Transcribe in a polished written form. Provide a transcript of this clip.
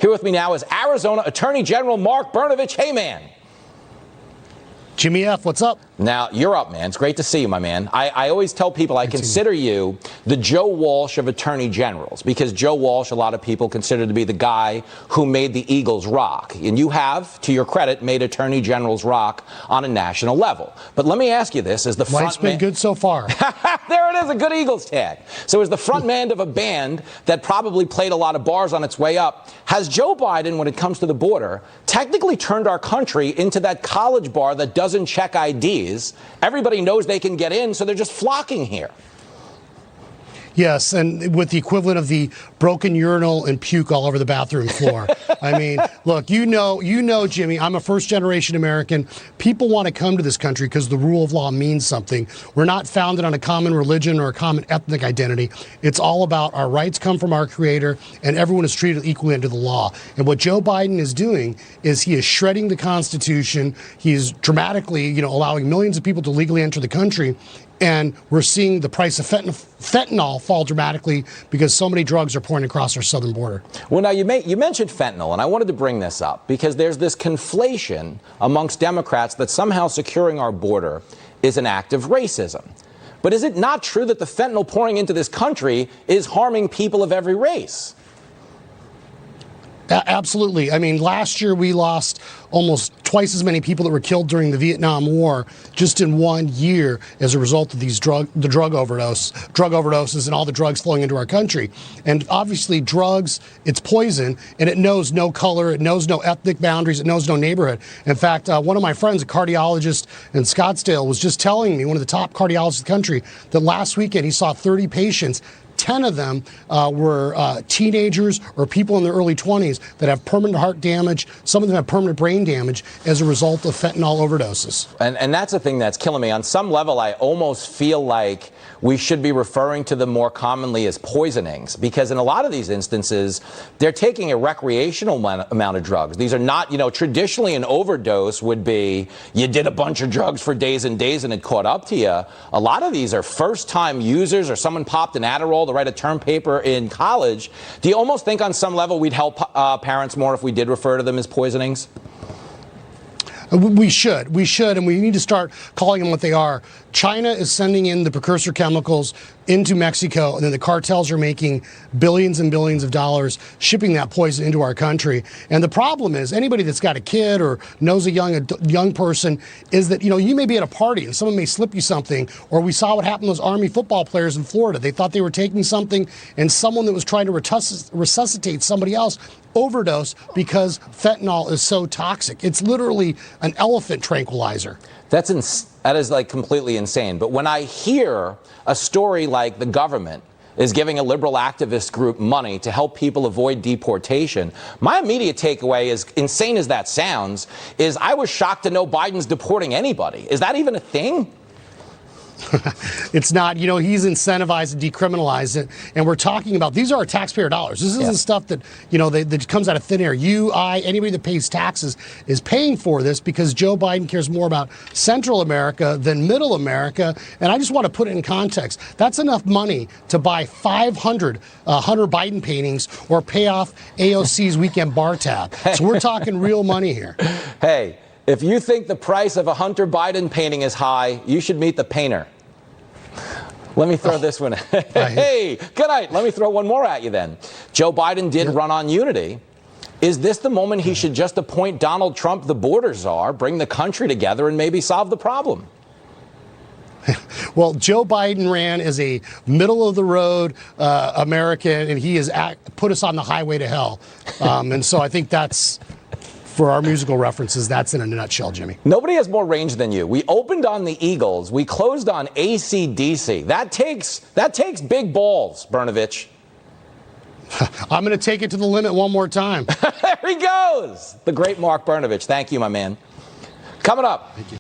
Here with me now is Arizona Attorney General Mark Brnovich. Hey, man. Jimmy F., what's up? Now, you're up, man. It's great to see you, my man. I always tell people I consider you the Joe Walsh of attorney generals, because Joe Walsh, a lot of people consider to be the guy who made the Eagles rock. And you have, to your credit, made attorney generals rock on a national level. But let me ask you this. As the front Life's been good so far. There it is, a good Eagles tag. So as the front man of a band that probably played a lot of bars on its way up, has Joe Biden, when it comes to the border, technically turned our country into that college bar that doesn't check IDs? Everybody knows they can get in, so they're just flocking here. Yes, and with the equivalent of the broken urinal and puke all over the bathroom floor. I mean, look, you know, Jimmy, I'm a first-generation American. People want to come to this country because the rule of law means something. We're not founded on a common religion or a common ethnic identity. It's all about our rights come from our Creator, and everyone is treated equally under the law. And what Joe Biden is doing is he is shredding the Constitution. He is dramatically, allowing millions of people to legally enter the country. And we're seeing the price of fentanyl fall dramatically because so many drugs are pouring across our southern border. Well, now you mentioned fentanyl, and I wanted to bring this up because there's this conflation amongst Democrats that somehow securing our border is an act of racism. But is it not true that the fentanyl pouring into this country is harming people of every race? Absolutely. I mean, last year we lost almost twice as many people that were killed during the Vietnam War just in 1 year as a result of these drug overdoses and all the drugs flowing into our country. And obviously drugs, it's poison, and it knows no color, it knows no ethnic boundaries, it knows no neighborhood. In fact, one of my friends, a cardiologist in Scottsdale, was just telling me, one of the top cardiologists in the country, that last weekend he saw 30 patients. 10 of them were teenagers or people in their early 20s that have permanent heart damage. Some of them have permanent brain damage as a result of fentanyl overdoses. And that's the thing that's killing me. On some level, I almost feel like we should be referring to them more commonly as poisonings, because in a lot of these instances, they're taking a recreational amount of drugs. These are not, traditionally an overdose would be you did a bunch of drugs for days and days and it caught up to you. A lot of these are first-time users, or someone popped an Adderall to write a term paper in college. Do you almost think on some level we'd help parents more if we did refer to them as poisonings? We should, and we need to start calling them what they are. China is sending in the precursor chemicals into Mexico, and then the cartels are making billions and billions of dollars shipping that poison into our country. And the problem is, anybody that's got a kid or knows a young person, is that, you may be at a party and someone may slip you something, or we saw what happened to those Army football players in Florida. They thought they were taking something, and someone that was trying to resuscitate somebody else overdosed because fentanyl is so toxic. It's literally an elephant tranquilizer. That is like completely insane. But when I hear a story like the government is giving a liberal activist group money to help people avoid deportation, my immediate takeaway, is insane as that sounds, is I was shocked to know Biden's deporting anybody. Is that even a thing? It's not. He's incentivized and decriminalized it, and we're talking about, these are our taxpayer dollars. This isn't stuff that that comes out of thin air. Anybody that pays taxes is paying for this because Joe Biden cares more about Central America than Middle America. And I just want to put it in context. That's enough money to buy 500 Hunter Biden paintings or pay off AOC's weekend bar tab. So we're talking real money here. Hey, if you think the price of a Hunter Biden painting is high, you should meet the painter. Let me throw this one. Hey, good night. Let me throw one more at you then. Joe Biden did run on unity. Is this the moment he should just appoint Donald Trump the border czar, bring the country together, and maybe solve the problem? Well, Joe Biden ran as a middle-of-the-road American, and he has put us on the highway to hell. And so I think that's, for our musical references, that's in a nutshell, Jimmy. Nobody has more range than you. We opened on the Eagles. We closed on AC/DC. That takes big balls, Brnovich. I'm going to take it to the limit one more time. There he goes. The great Mark Brnovich. Thank you, my man. Coming up.